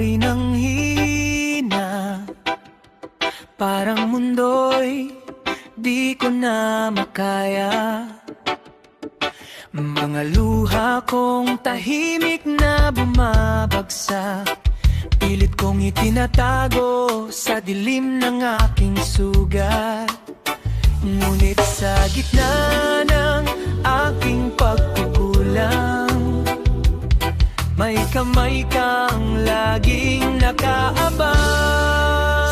ako'y nanghihina, parang mundo'y di ko na makaya. Mga luha kong tahimik na bumabagsak, pilit kong itinatago sa dilim ng aking sugat. Ngunit sa gitna ng aking pagkukulang, may kamay kang laging nakaabang.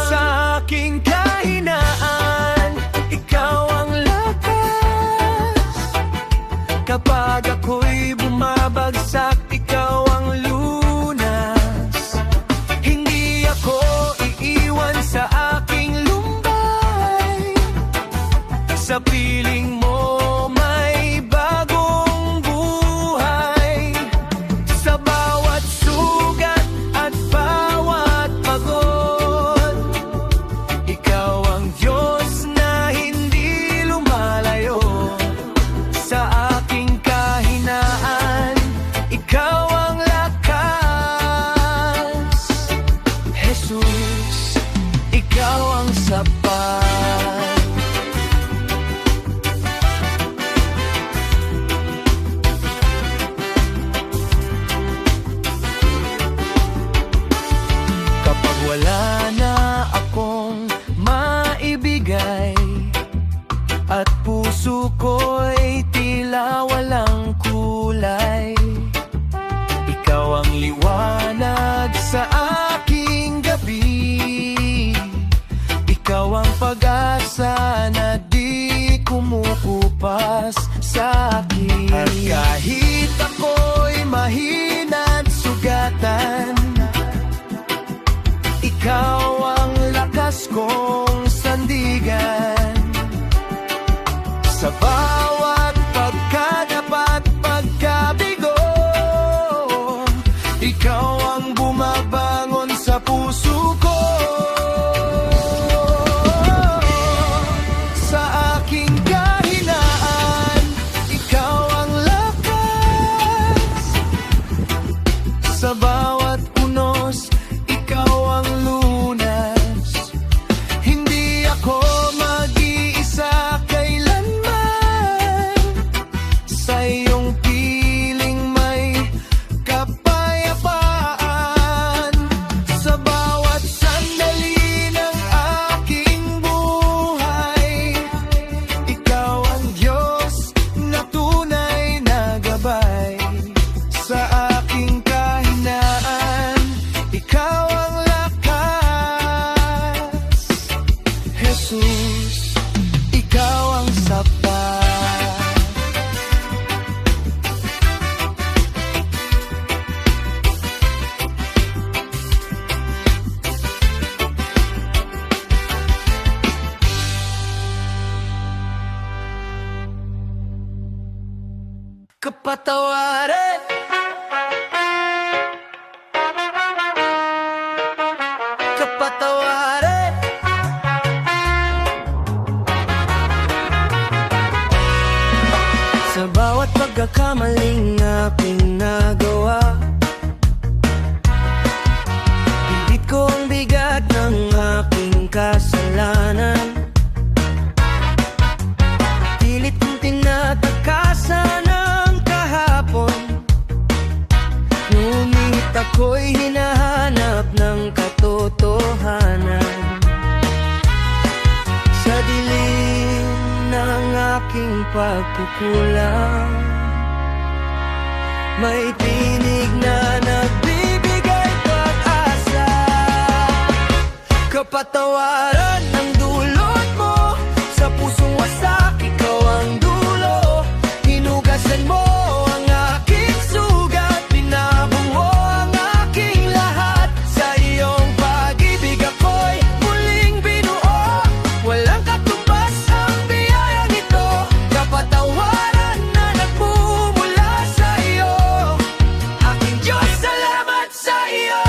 Sa aking kahinaan, ikaw ang lakas. Kapag ako'y bumabagsak, ikaw ang lunas. Hindi ako iiwan sa aking lumbay. Sa piling mo may bagong buhay. Sa bawat sugat at bawat pagod, ikaw ang Diyos na hindi lumalayo. Sa aking kahinaan, ikaw ang lakas. Jesus, ikaw ang sapat. Kapag wala na akong maibigay at puso ko'y tila walang kulay, ikaw ang liwanag sa aking gabi. Ikaw ang pag-asa na di kumukupas sa akin. At kahit ako'y mahina at sugatan, ikaw ang lakas kong sandigan. Sa bawat pagkadapat, pagkabigo, ikaw ang bumabangon sa puso ko. Sa aking kahinaan, ikaw ang lakas. Sa bawat unos, ikaw ang lunas. Hindi ako mag-iisa kailanman. Sa iyong piling may kapayapaan. Sa bawat sandali ng aking buhay, ikaw ang Diyos na tunay na gabay. Sa aking kahinaan, ikaw ang lakas. Jesus, ikaw ang sapat. Kapatawaran, kapatawaran. Sa bawat pagkakamaling aking nagawa, pilit ko ang bigat ng aking kasalanan. Pilit kong tinatakasan ang kahapon, ngunit ako'y hinahanap ng katotohanan. Sa dilim ng aking pagkukulang, may tinig na nagbibigay pag-asa. Kapatawaran ang dulot mo, sa pusong wasak, ikaw ang dulo. Hinugasan mo ang aking sugat, binabuo ang aking lahat. Sa iyong pag-ibig ako'y muling binuo. Walang katumbas ang biyayang ito. Kapatawaran na nagmumula sa iyo. Aking Diyos, salamat sa iyo.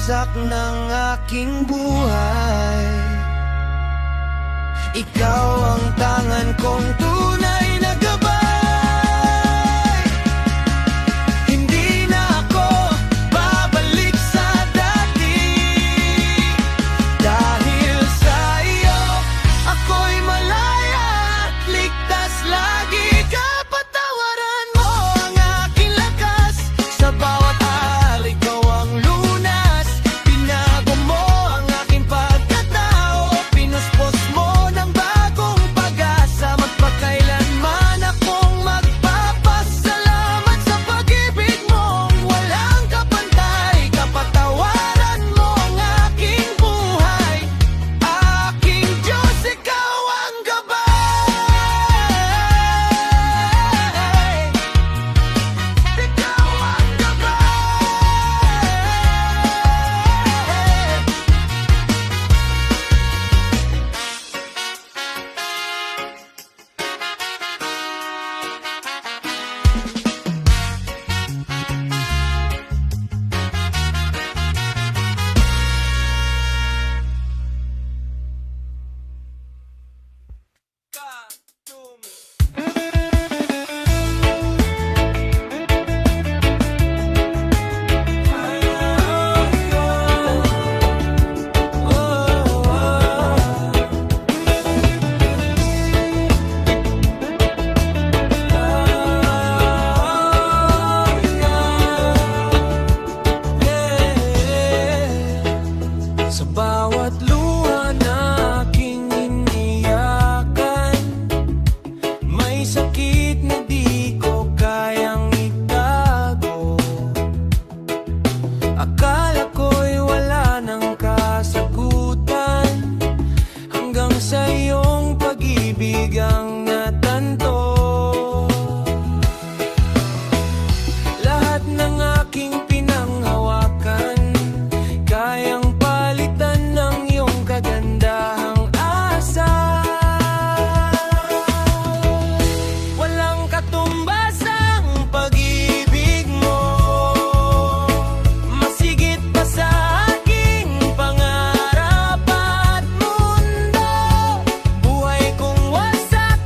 wasak ng aking buhay. Ikaw ang tangan kong tunay na gabay. Hindi na ako babalik sa dati. Dahil sa iyo, ako'y malaya at ligtas lagi. Kapatawaran mo ang aking lakas. Sa bawat araw, ikaw ang lunas. Binago mo ang aking pagkatao. Pinuspos mo ng bagong pag-asa. Magpakailanman akong magpapasalamat sa pag-ibig mong walang kapantay. Kapatawaran mo ang aking buhay. Aking Diyos, ikaw ang gabay. Ikaw ang gabay. Sa bawat luha na aking iniyakan, may sakit na di ko kayang itago. Akala ko'y wala ng kasagutan, hanggang sa iyong pag-ibig ang natanto. Lahat ng aking pinanghawakan, kayang palitan ng iyong kagandahang asal. Walang katumbas ang pag-ibig mo, masigit pa sa aking pangarap at mundo. Buhay kong wasak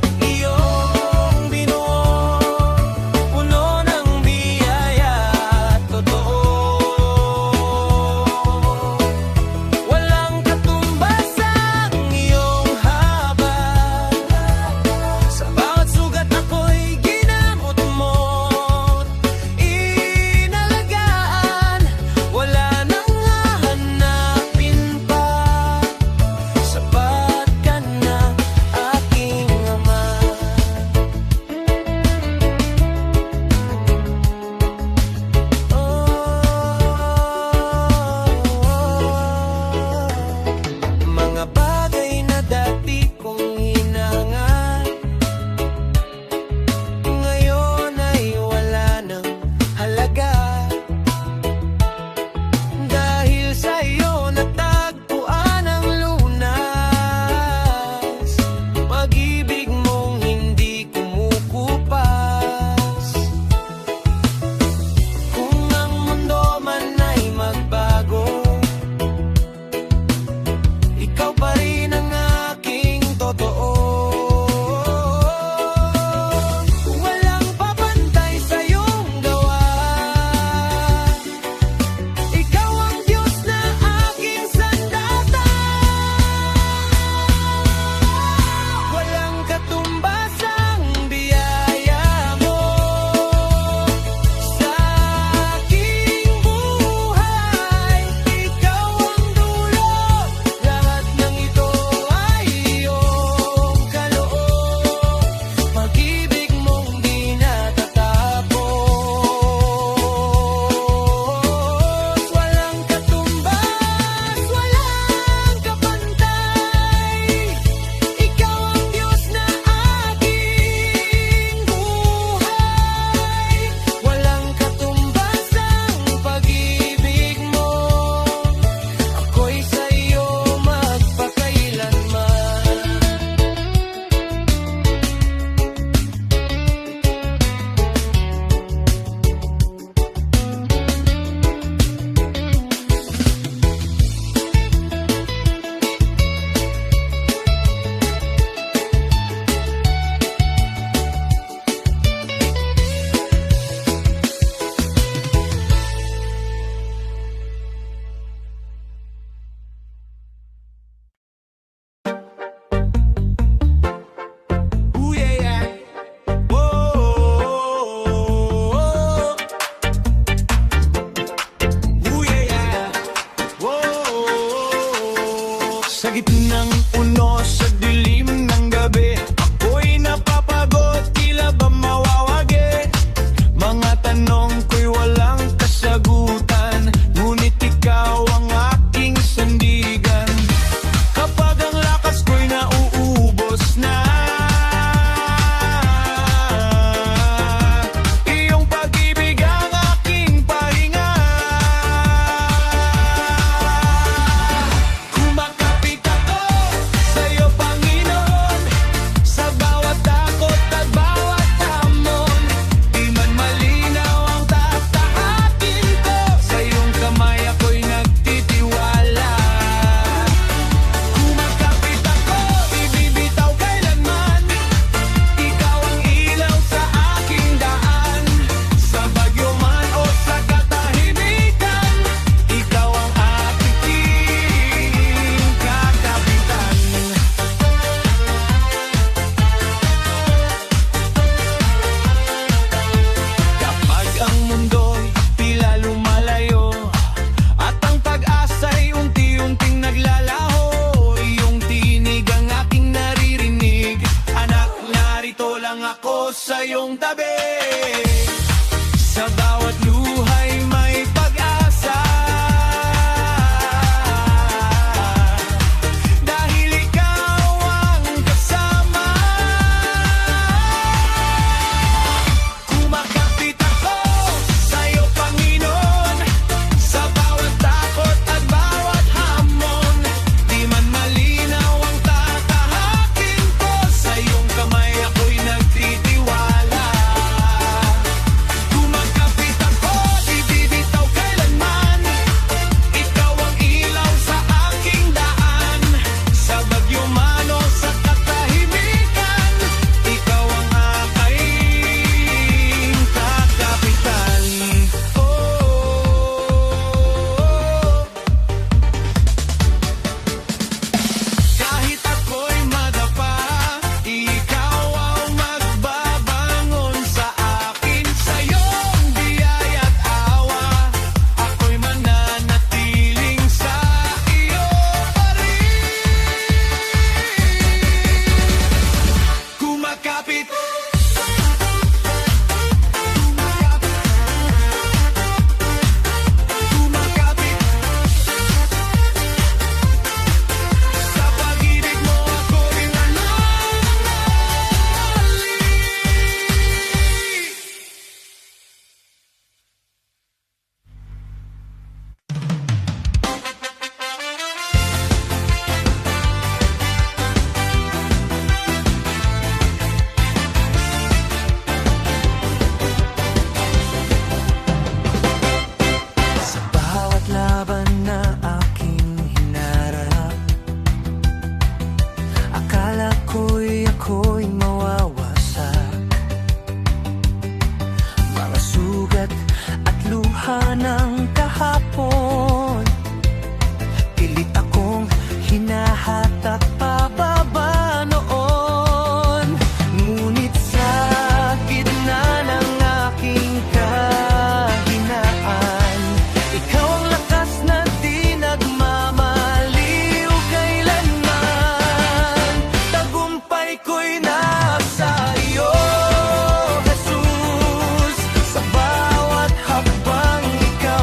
iyong tabi. Sa bawat luhay may pag-asa, dahil ikaw ang kasama. Kumakapit ako sa'yo, Panginoon, sa bawat takot at bawat hamon. Di man malinaw ang tatahakin ko, sa iyong kamay ako'y nagtitiwala. Kumakapit ako, di bibitaw kailanman. Ikaw ang ilaw sa aking daan, sa bagyo man o sa katahimikan. Ikaw ang aking kakapitan. Kahit ako'y madapa, ikaw ang magbabangon sa akin. Sa iyong biyaya't awa, ako'y mananatiling sa iyo pa rin. Kumakapit, kumakapit, sa pag-ibig mo ako'y nananali. Sa bawat laban na aking hinarap, akala ako'y mawawasak. Mga sugat at luha ng kahapon, pilit akong hinahatak pababa noon. Ngunit sa gitna ng aking kahinaan, ikaw ang lakas na di nagmamaliw kailanman. Tagumpay ko'y nasa iyo, Jesus. Sa bawat hakbang ikaw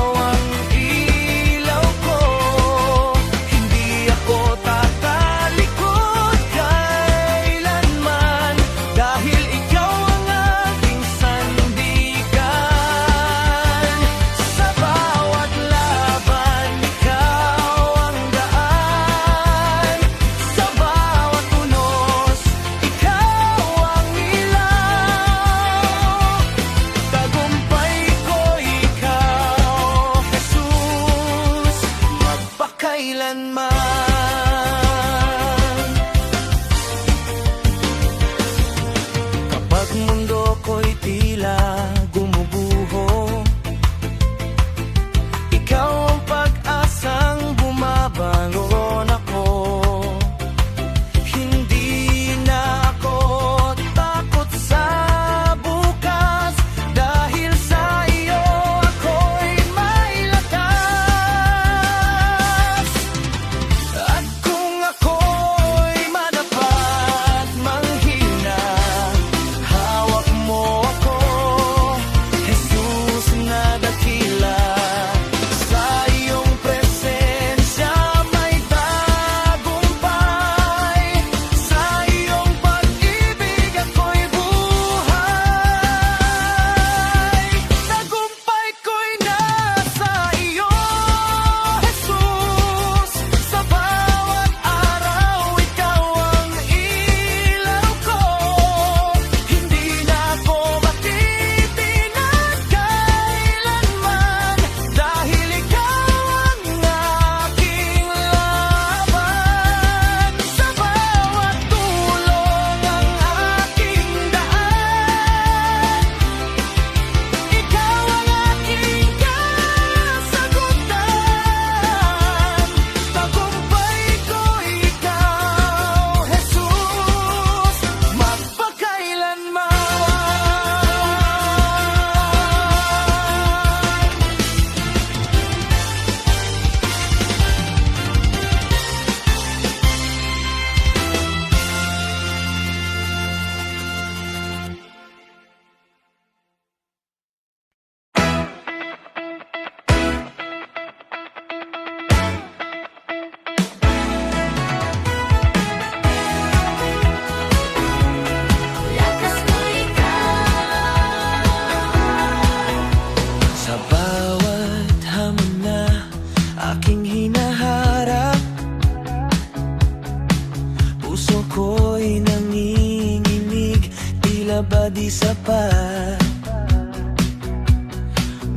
sapat.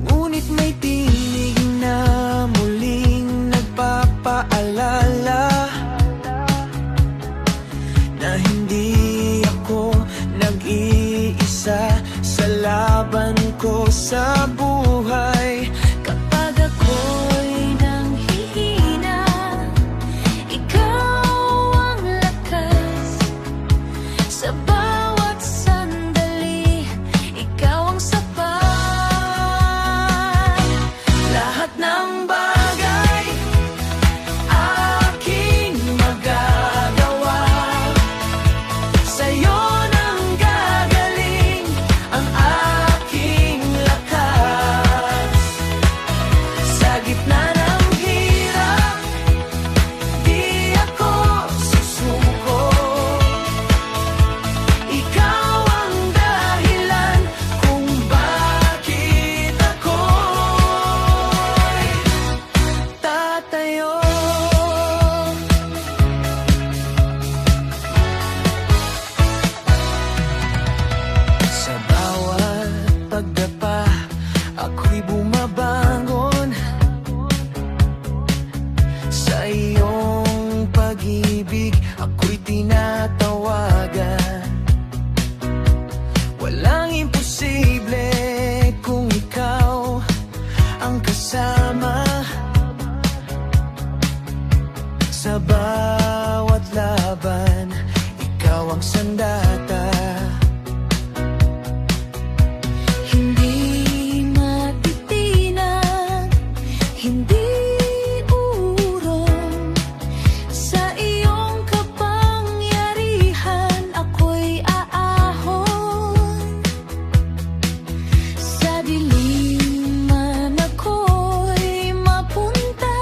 Ngunit may tinig na muling nagpapaalala na hindi ako nag-iisa sa laban ko sa buhay. Kapag ako'y nanghihina, ikaw ang lakas. Sa bawat sandali, ikaw ang sapat. Lahat ng bagay aking magagawa, sa'yo nang gagaling ang aking lakas. Sa gitna ng hirap, di ako susuko. Ikaw ang dahilan kung bakit ako'y tatayo. Sa bawat pagdapa, ako'y bumabangon. Sa iyong pag-ibig, ako'y tinatawagan. Walang imposible kung ikaw ang kasama. Sa bawat laban, ikaw ang sandata. Hindi matitinag, hindi urong. Sa iyong kapangyarihan, ako'y aahon. Sa dilim man ako'y mapunta,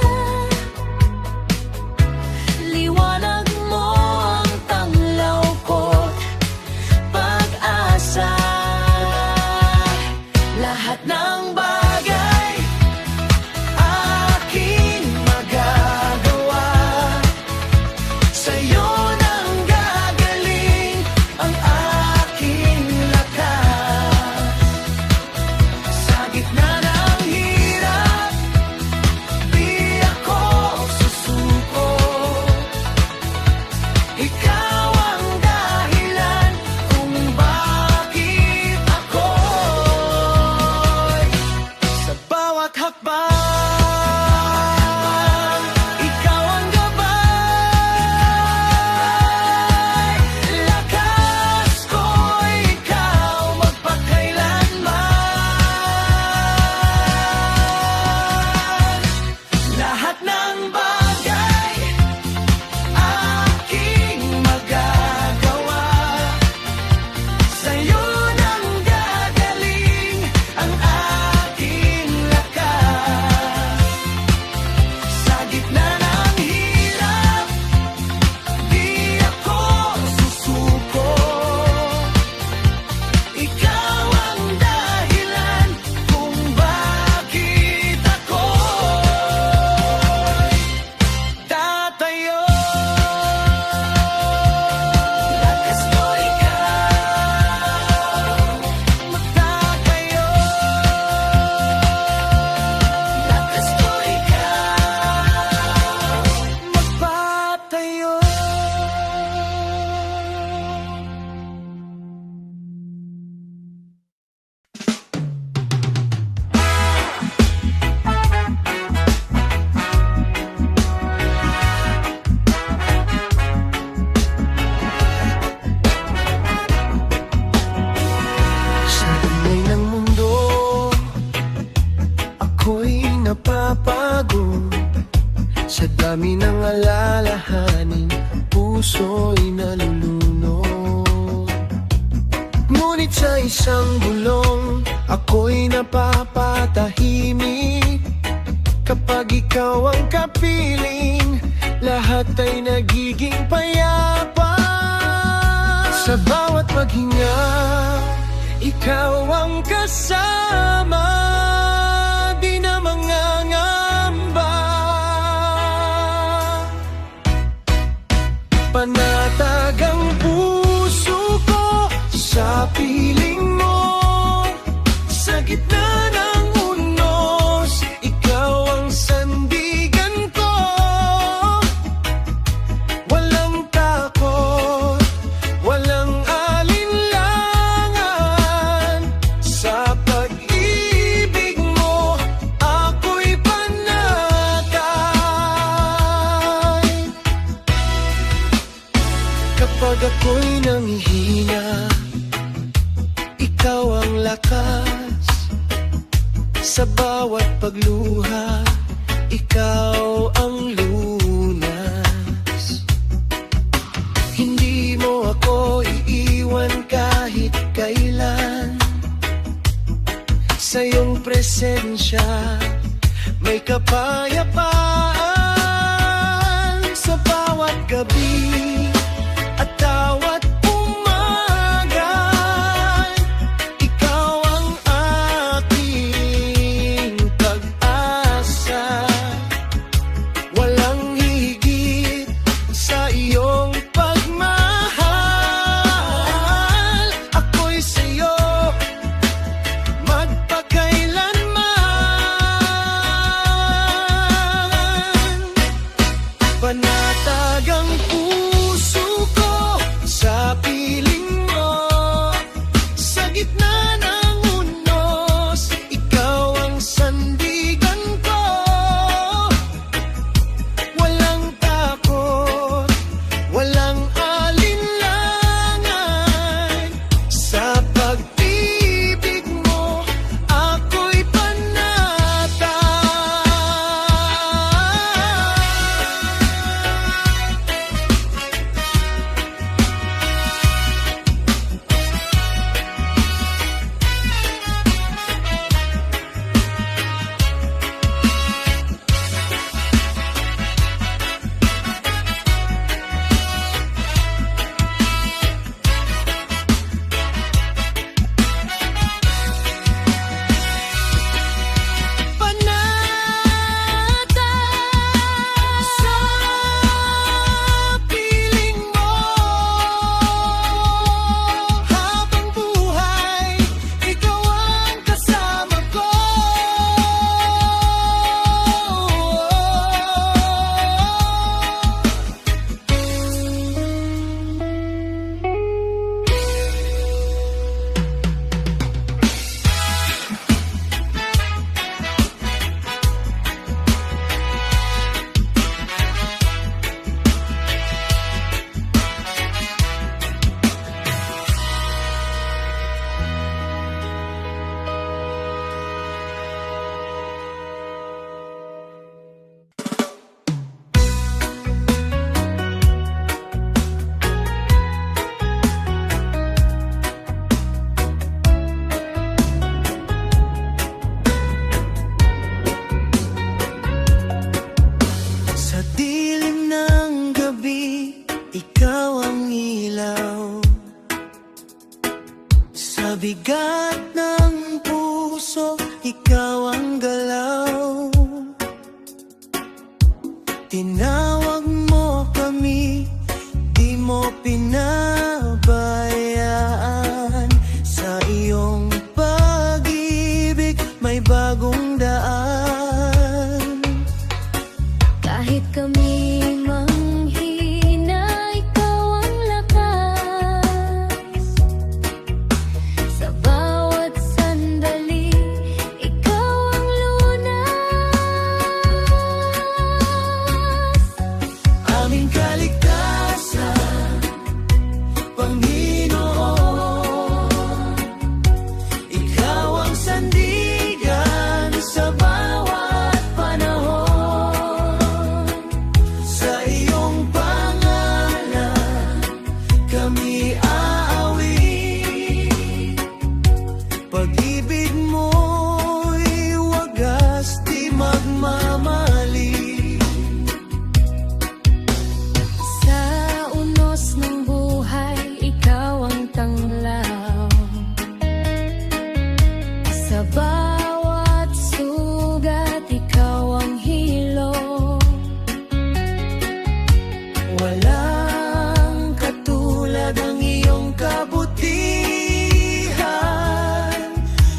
liwanag mo ang tanglaw ko't pag-asa. Lahat ng bagay aking magagawa, sa'yo nang gagaling ang aking lakas. Sa gitna ng hirap, di ako susuko. Ikaw ang dahilan kung bakit ako'y sa bawat hakbang, ikaw ang gabay. Lakas ko'y ikaw magpakailanman. Lahat ng bagay aking magagawa, sa'yo nang gagaling ang aking lakas. Sa gitna ng hirap, di ako susuko. Ikaw ang dahilan kung bakit ako'y tatayo. Lakas ko ikaw magtatayo. Lakas ko ikaw magpatayo. Sa ingay ng mundo, ako'y napapagod. Sa dami ng alalahanin, puso'y nalulunod. Ngunit sa isang bulong, ako'y napapatahimik. Kapag ikaw ang kapiling, lahat ay nagiging payapa. Sa bawat paghinga, ikaw ang kasama. Di na mangangamba. Panatag ang puso ko sa piling Ako'y nanghihina, ikaw ang lakas. Sa bawat pagluha, ikaw ang lunas. Hindi mo ako iiwan kahit kailan. Sa iyong presensya, may kapayapaan. Sa bawat gabi at bawat umaga, ikaw ang aking pag-asa. Walang higit sa iyong pagmahal. Ako'y sa'yo magpakailanman. Panatag ang puso ko sa piling mo. Sa gitna ng unos, ikaw ang sandigan ko. Walang takot, walang alinlangan. Sa pag-ibig mo, ako'y panatag. Sa piling mo, habang buhay, ikaw ang kasama ko. Sa dilim ng gabi, ikaw ang ilaw. Sa bigat ng puso, ikaw ang galaw. Tinawag mo kami, di mo pinabayaan. Sa iyong pag-ibig, may bagong daan. Kahit kami manghina, ikaw ang lakas. Sa bawat sandali, ikaw ang lunas. Aming kaligtasan, Panginoon. Ikaw ang sandigan sa bawat panahon. Sa iyong pangalan, kami aawit. Pag-ibig mo'y wagas, di magmamali. Sa unos ng buhay, ikaw ang tanglaw. Sa bawat sugat, ikaw ang hilo. Walang katulad ang iyong kabutihan.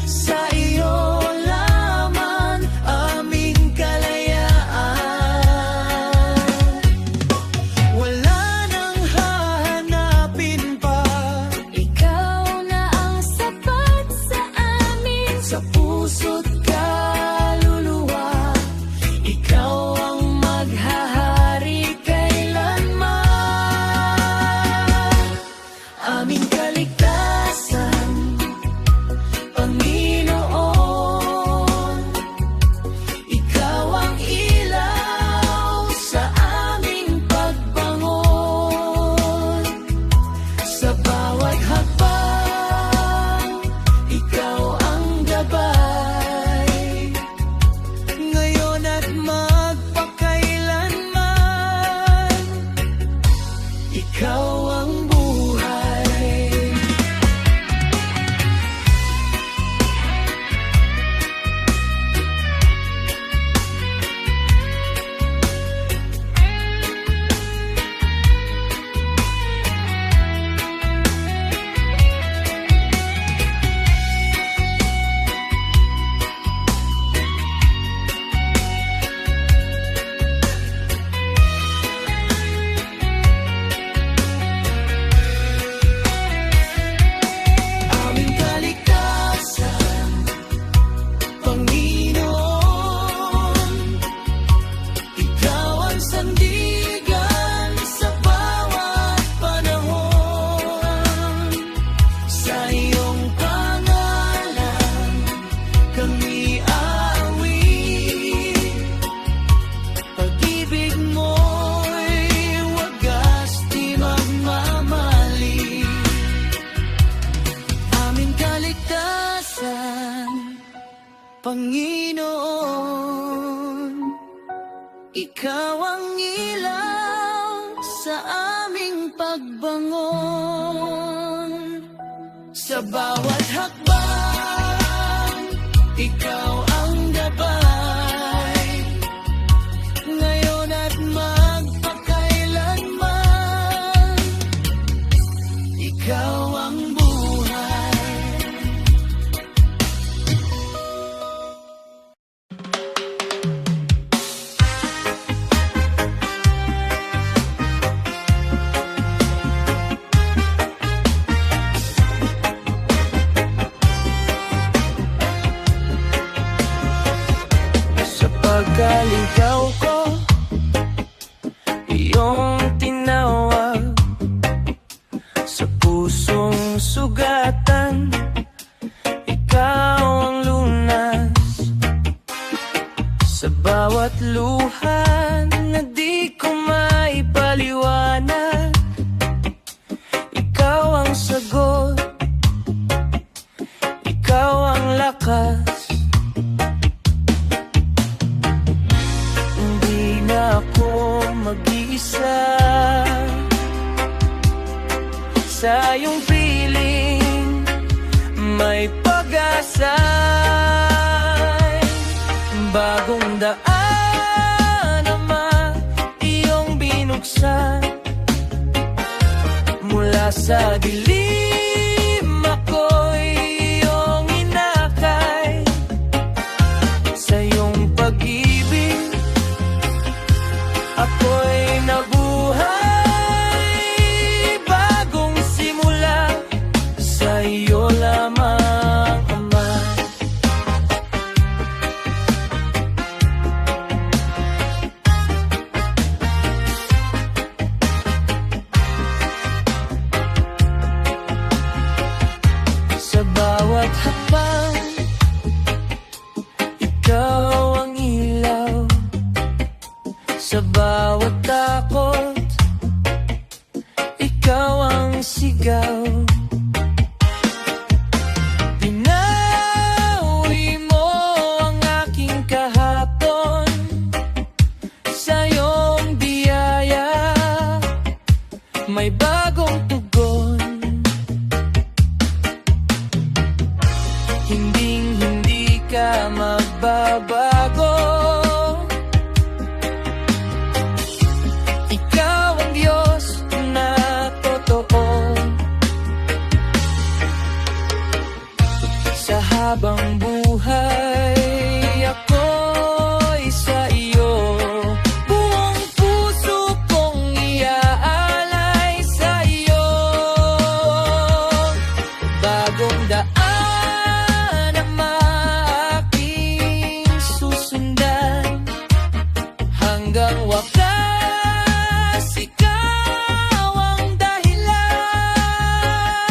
Sa aming kaligtasan, Panginoon. Ikaw ang ilaw sa aming pagbangon. Sa bawat hakbang, ikaw ang gabay. Ngayon at magpakailanman, Ikaw ang buhay. Aming kaligtasan, Panginoon. Ikaw ang sandigan sa bawat panahon. Sa iyong pangalan kami aawi. Pag-ibig mo'y wagas di magmamali. Aming kaligtasan, Panginoon. Ikaw ang ilaw sa aming pagbangon. Sa bawat hakbang, ikaw ang gabay. Ngayon at magpakailanman, ikaw ang buhay. sa pagkaligaw ko, iyong tinawag. Sa pusong sugatan, ikaw ang lunas. Sa bawat luha na di ko maipaliwanag, ikaw ang sagot, ikaw ang lakas. Hindi na ako mag-iisa sa iyong piling, may pag-asa. Bagong daan naman iyong binuksan. Mula sa dilim ako'y iyong inakay. Sa iyong pag-ibig ako'y nabuhay. Bagong simula sa iyo lamang, Ama. Sa bawat hakbang, ikaw ang ilaw. Sa bawat takot, ikaw ang sigaw. Pinawi mo ang aking kahapon. Sa iyong biyaya, may bagong tugon. Hinding-hindi ka magbabago. Ikaw ang Diyos na totoo. Sa habang buhay, ako'y sa iyo. Buong puso kong iaalay sa iyo. Bagong daan na maaking susundan. Hanggang wakas, ikaw ang dahilan.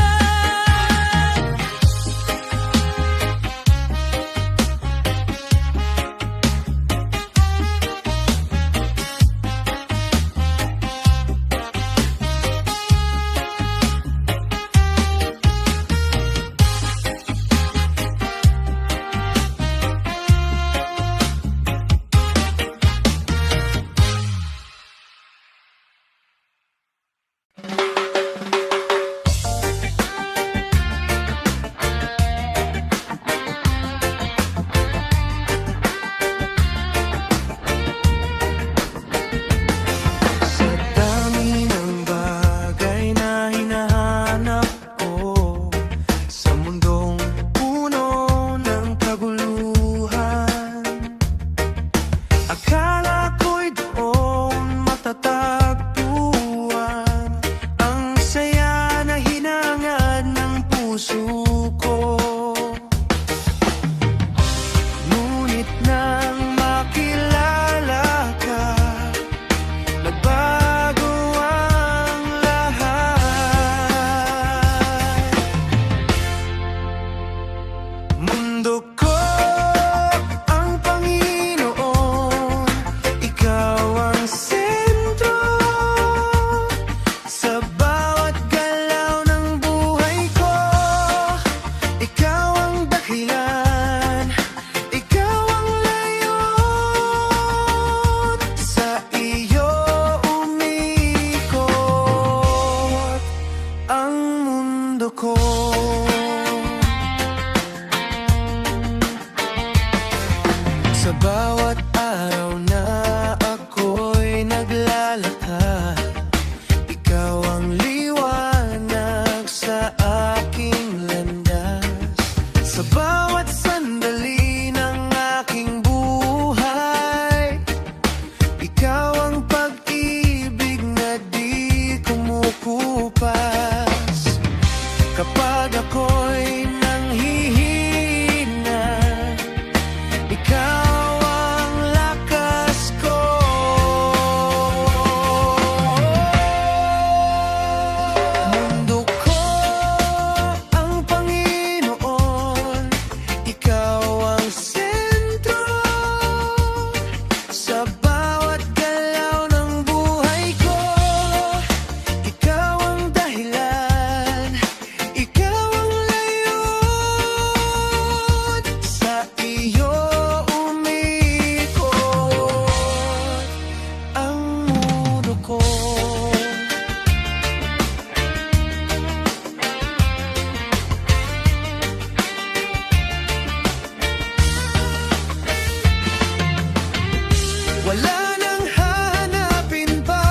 mundo ko. Sa bawat araw na ako'y naglalakad, ikaw ang liwanag sa aking landas. Sa bawat sandali ng aking buhay, ikaw ang pag-ibig na di kumukupas. Kapag ako'y nanghihina, ikaw ang lakas ko. Mundo ko ang Panginoon, ikaw ang sentro. Sa bawat galaw ng buhay ko, ikaw ang dahilan, ikaw ang layot. Sa iyo umikot ang mundo ko. Wala nang hahanapin pa,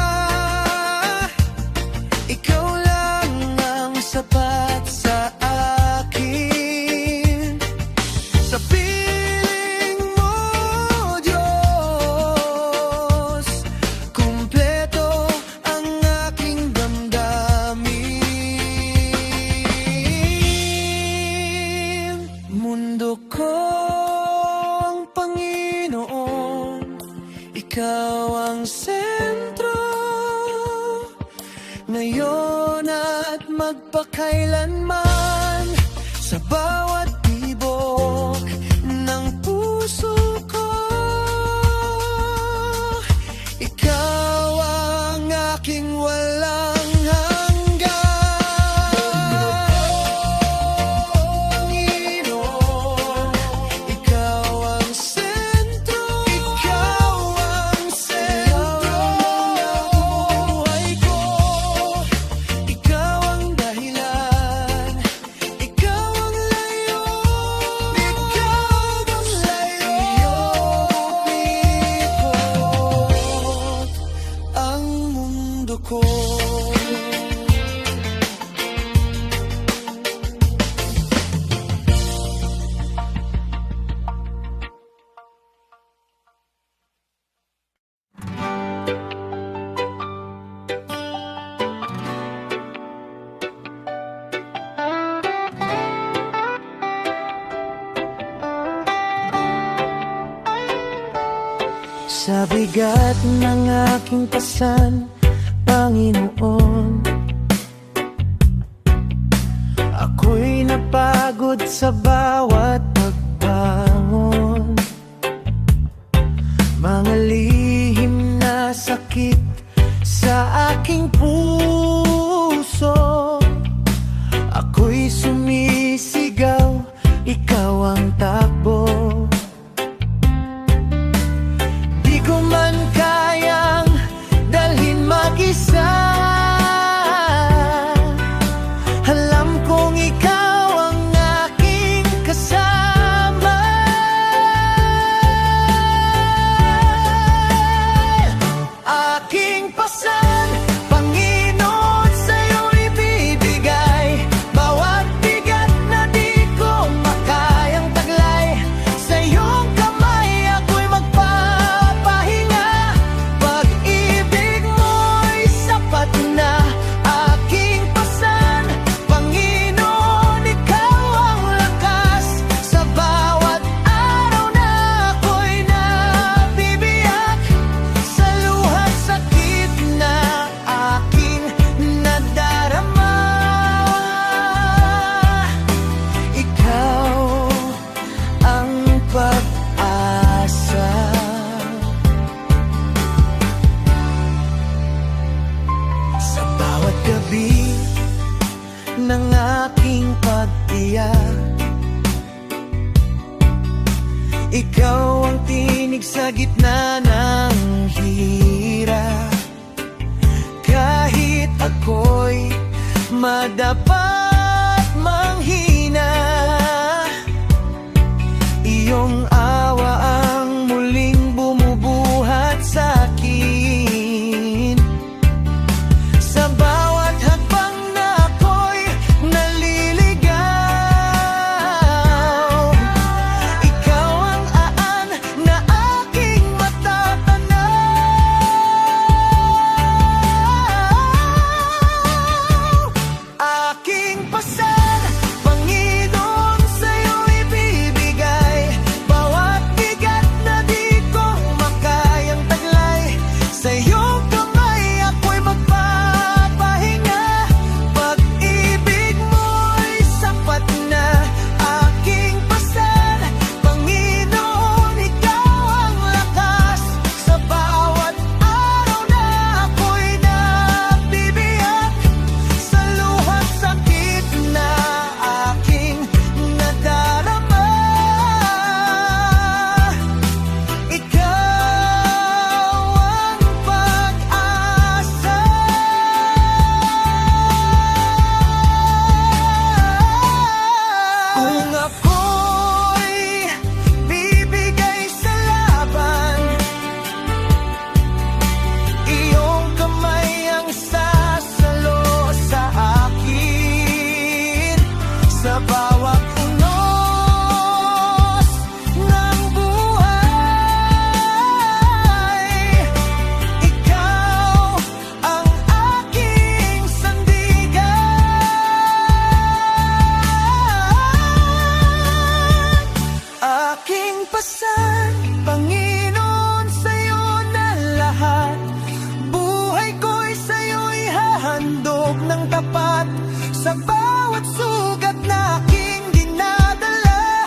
ikaw lang ang sapat sa akin. Sa piling mo, Diyos, kumpleto ang aking damdamin. Mundo ko ang Panginoon, ikaw ang sentro, ngayon at magpakailanman. Sa bawat tibok ng puso ko, ikaw ang aking walang Panginoon, ikaw ang sentro, ikaw ang sentro ng buhay ko. Ikaw ang dahilan, ikaw ang layot, ikaw ang layot. Umikot ang mundo ko. Sa bigat ng aking pasan, Panginoon, ako'y napagod sa bawat pagbangon. Mga lihim na sakit sa aking puso, ako'y sumisigaw, ikaw ang takbo. Di ko man kayang dalhin mag-isa, alam kong ikaw ang aking kasama. Aking pasan, Panginoon, sa'yo ibibigay bawat bigat na di ko makayang taglay. Sa iyong kamay ako'y magpapahinga, pag-ibig mo'y sapat na. Aking pasan, Panginoon, ikaw ang lakas. Sa bawat araw na ako'y nabibiyak, sa luha't sakit na aking nadarama, ikaw ang pag-asa. Sa bawat gabi ng aking pag-iyak, ikaw ang tinig sa gitna ng hirap. Kahit ako'y madapa iyong awa ang muling bumubuhat sa'kin. Sa bawat hakbang na ako'y naliligaw, ikaw ang aan na aking matatanaw. Aking pasal, Panginoon, sa'yo'y ibibigay bawat bigat na di ko makayang taglay. Sa iyong kamay ako'y magpapahinga, pag-ibig mo'y sapat na. Aking pasal, Panginoon, ikaw ang lakas sa bawat araw na ako'y nabibiyak, sa luha't sakit na aking nadarama. Ikaw ang pag-asa. Kung ako'y bibigay sa laban, iyong kamay ang sasalo sa akin. Sa bawat unos ng buhay, ikaw ang aking sandigan. Aking pasal, Panginoon, sa'yo na lahat. Buhay ko'y sa'yo'y hahandog ng tapat. Sa bawat sugat na aking dinadala,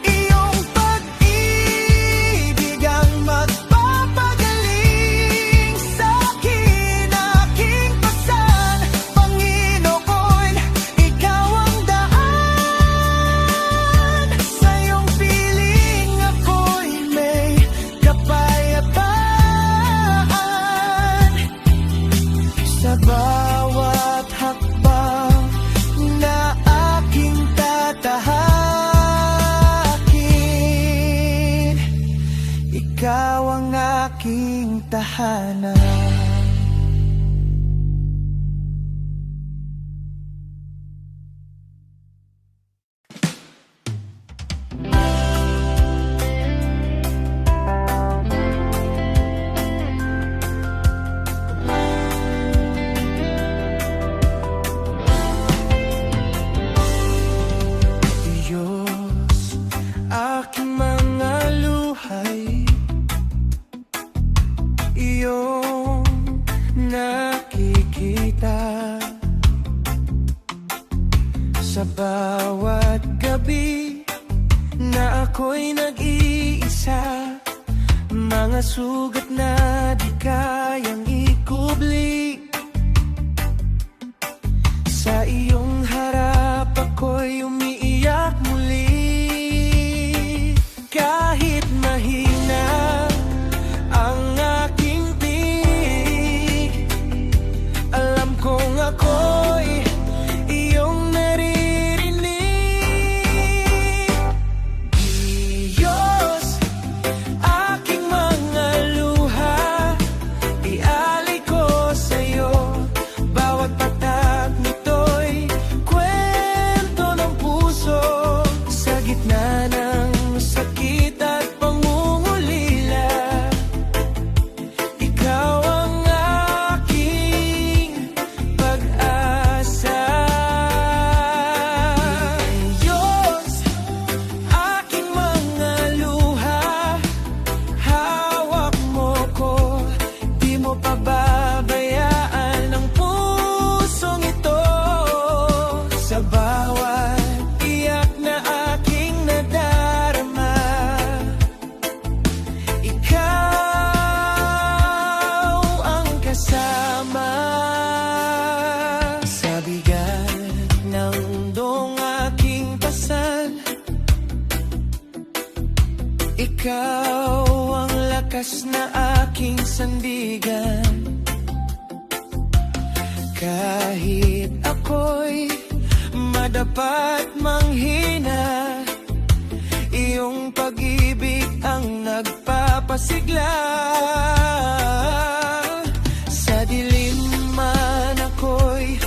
iyong pag-ibig ang magpapagaling sa'kin. Aking pasal, Panginoon, ikaw ang daan. Sa iyong piling ako'y may kapayapaan. Sa bawat hakbang na aking tatahakin, ikaw ang aking tahanan. Diyos, aking mga luhay, iyong nakikita. Sa bawat gabi na ako'y nag-iisa, mga sugat na di kayang ikubli. Sa iyong harap ako'y umiiyak muli. Kahit mahina ang aking tinig, alam kong ako'y iyong naririnig. Diyos, aking mga luha, ialay ko sa'yo. Bawat patak nito'y kwento ng puso. Sa gitna ng sakit at pangungulila, ikaw ang aking pag-asa. Diyos, aking mga luha, hawak mo ko, di mo pababayaan ang pusong ito. Sa bawat iyak na aking nadarama, ikaw ang kasama. Sa bigat ng mundong aking pasal, ikaw ang lakas na aking sandigan. Kahit ako'y madapat manghina, iyong pag pasigla. Sa dilim man ako'y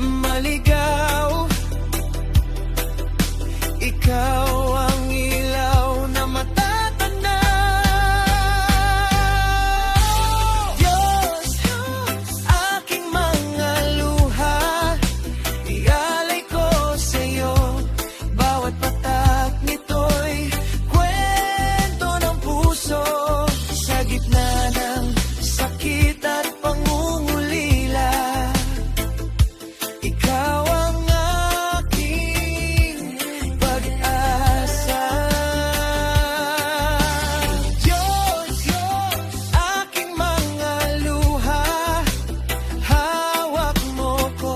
maligaw, ikaw ang ilaw na matatanaw. Diyos, aking mga luha, ialay ko sa'yo. Bawat patak nito'y kwento ng puso. Sa gitna ng sakit at pangungulila, ikaw ang aking pag-asa. Diyos, aking mga luha, hawak mo ko,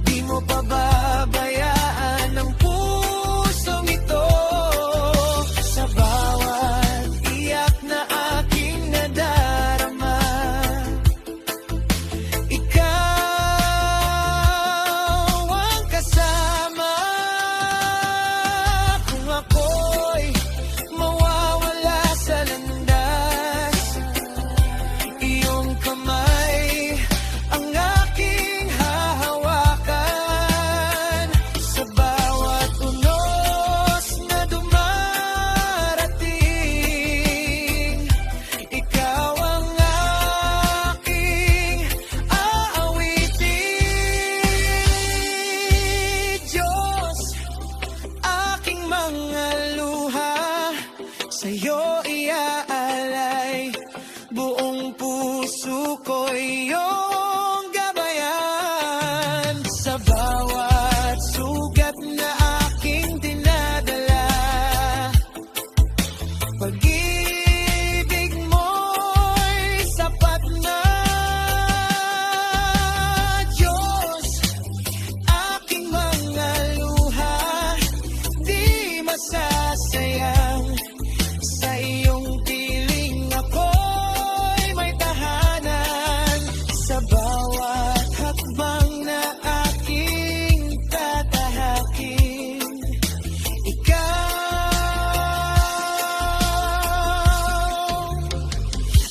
di mo pababayaan ang pusong ito. Sa bawat iyak na aking nadarama, ikaw ang kasama. Kung ako'y mawawala sa landas, iyong kamay ang aking hahawakan. Sa bawat unos na dumarating, ikaw ang aking aawitin. Diyos, aking mga luha, sa'yo iaalay. Buong puso ko iyong gabayan. Sa bawat sugat na aking dinadala, pag-ibig mo'y sapat na. Diyos, aking mga luha, di masasayang. Sa iyong piling ako'y may tahanan. Sa bawat hakbang na aking tatahakin, ikaw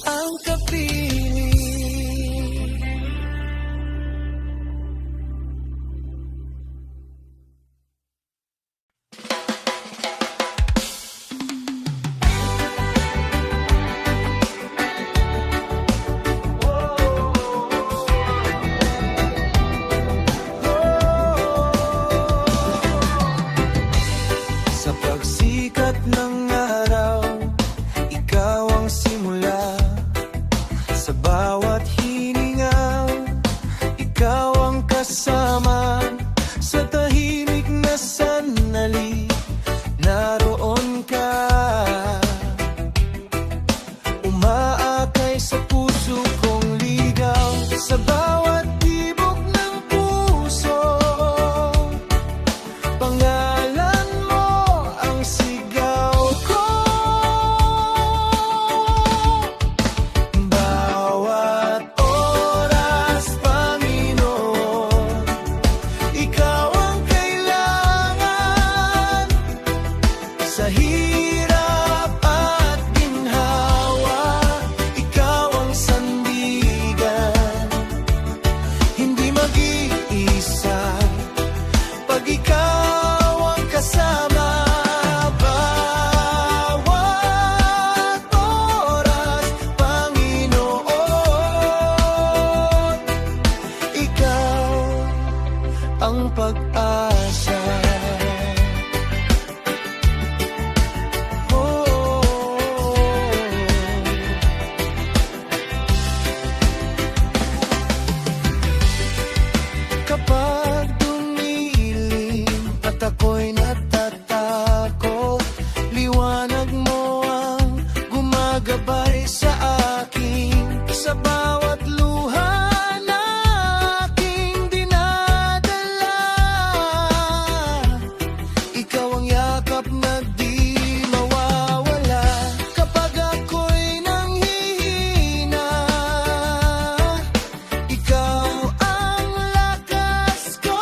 ang kapiling. Sa pagsikat ng araw, ikaw ang simula. Sa bawat hininga, ikaw ang kasama. Sa tahimik na sandali, naroon ka. Umaakay sa puso kong ligaw. Sa bawat tibok ng puso, pangalan mo ang sigaw ko. Bawat oras, Panginoon, ikaw ang kailangan. Sa hirap at ginhawa, ikaw ang sandigan. Hindi mag-iisa pag ikaw ang kasama. Bawat oras, Panginoon, ikaw ang pag-asa. Kapag dumilim at ako'y natatakot, liwanag mo ang gumagabay sa akin. Sa bawat luha na aking dinadala, ikaw ang yakap na di mawawala. Kapag ako'y nanghihina, ikaw ang lakas ko.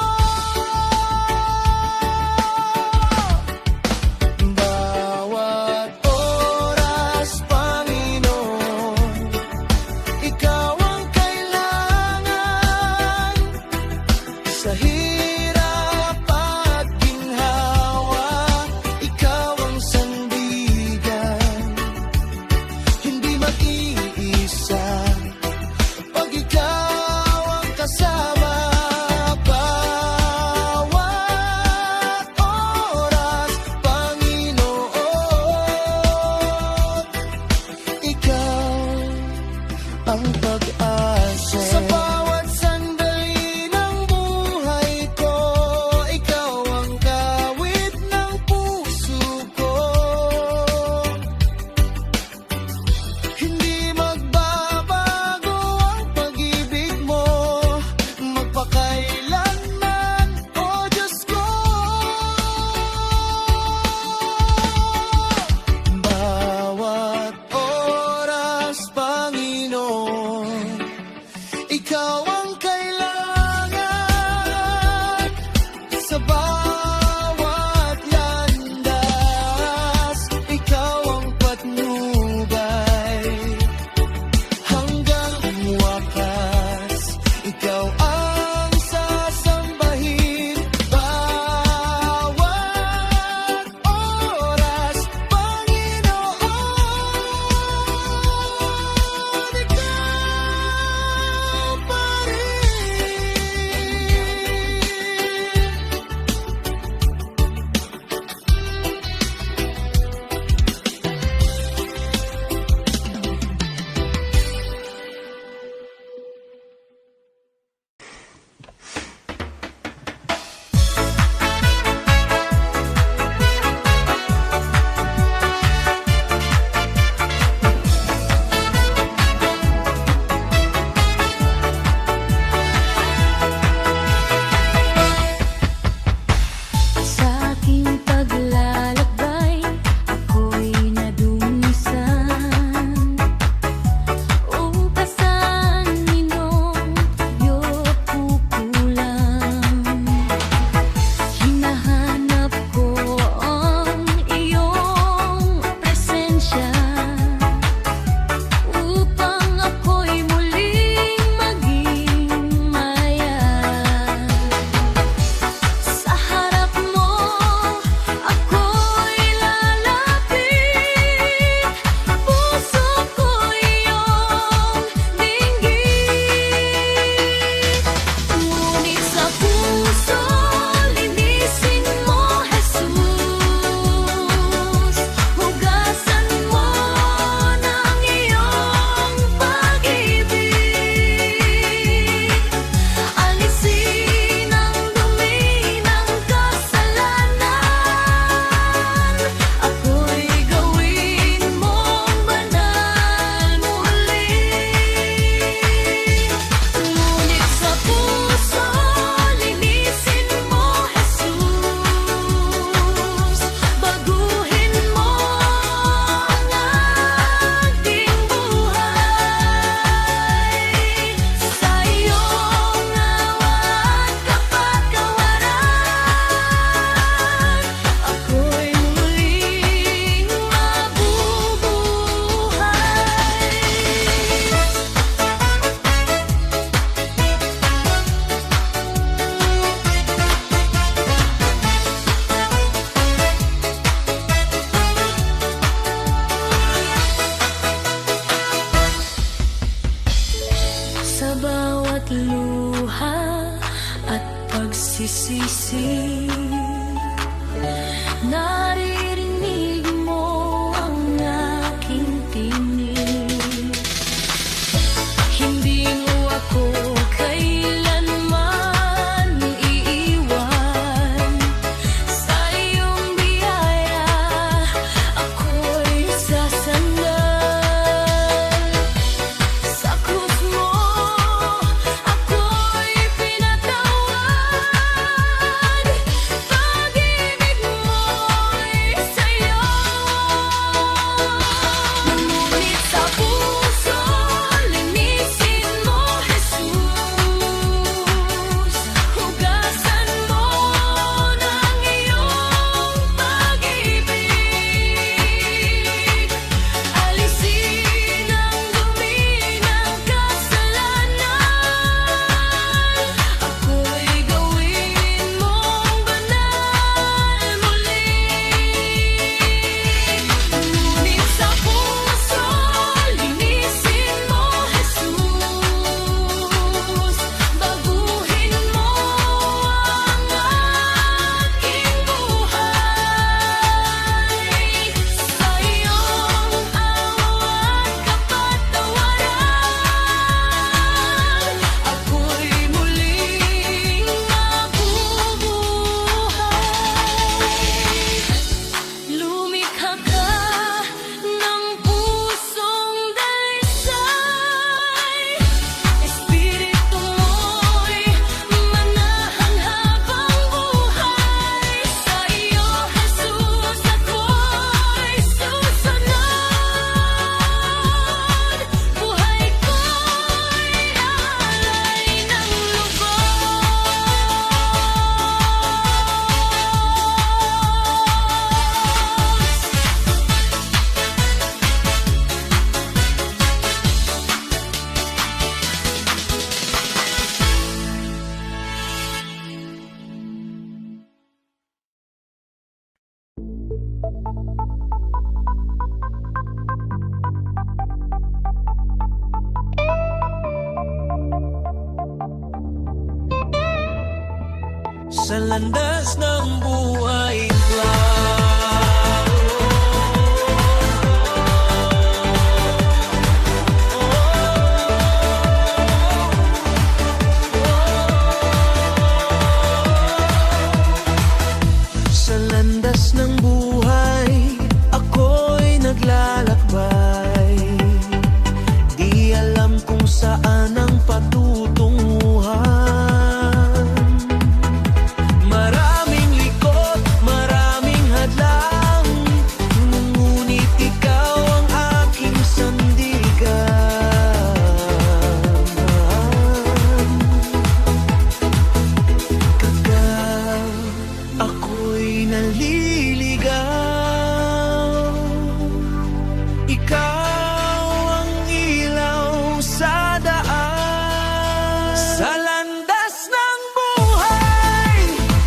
naririnig mo ang aking tinig. Hindi mo ako kailanman iiwan. Sa iyong biyaya ako'y sasandal. Sa krus mo ako'y pinatawan. Pag-ibig mo'y sa'yo. Ngunit sa puso, linisin mo, Jesus. Hugasan mo ng iyong pag-ibig. Alisin ang dumi ng kasalanan. Ako'y gawin mong banal muli. Ngunit sa puso, linisin mo, Jesus. Baguhin mo ang aking buhay. Sa iyong awa at kapatawaran, ako'y muling mabubuhay. Lumikha ka ng pusong dalisay. Espiritu mo'y manahan habang buhay. Sa iyo, Jesus, ako'y susunod. Buhay ko'y alay ng lubos. Sa landas ng buhay sa landas ng buhay, ako'y naglalakbay. Di alam kung saan ang patutunguhan. Maraming likod, maraming hadlang, ngunit ikaw ang aking sandigan. Kapag ako'y naliligaw, ikaw ang ilaw sa daan. Sa landas ng buhay,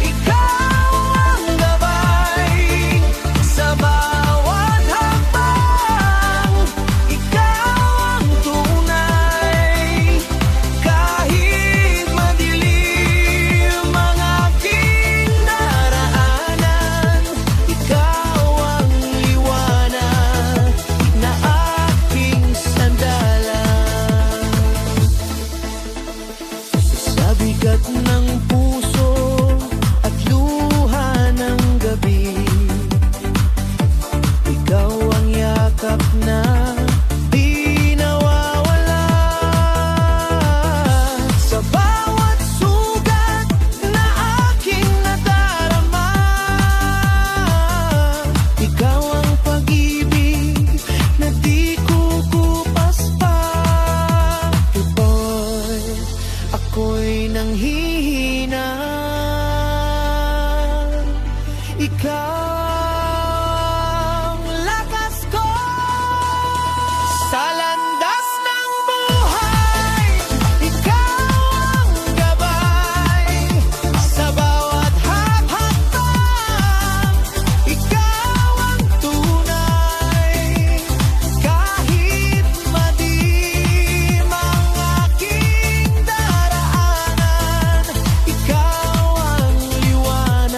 ikaw ang gabay. Sa bawat hakbang, ikaw ang tunay. Kahit madilim ang aking daraanan, ikaw ang liwanag na aking sandalan. Sa bigat ng puso at luha ng gabi, ikaw ang yakap na di nawawala. Sa bawat sugat na aking nadarama, ikaw ang pag-ibig na di kukupas pa. Iboy, ako'y nanghihina. Ikaw ang lakas ko. Sa landas ng buhay, ikaw ang gabay. Sa bawat hakbang, ikaw ang tunay. Kahit madilim ang aking daraanan, ikaw ang liwanag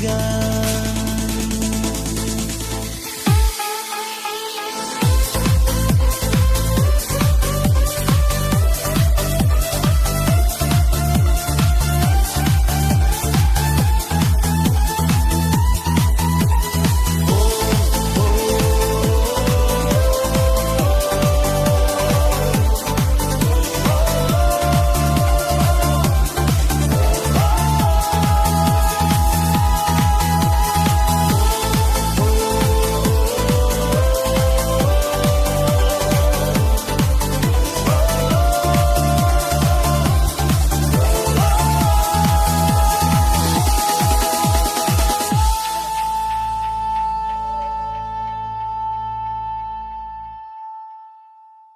kaibigan.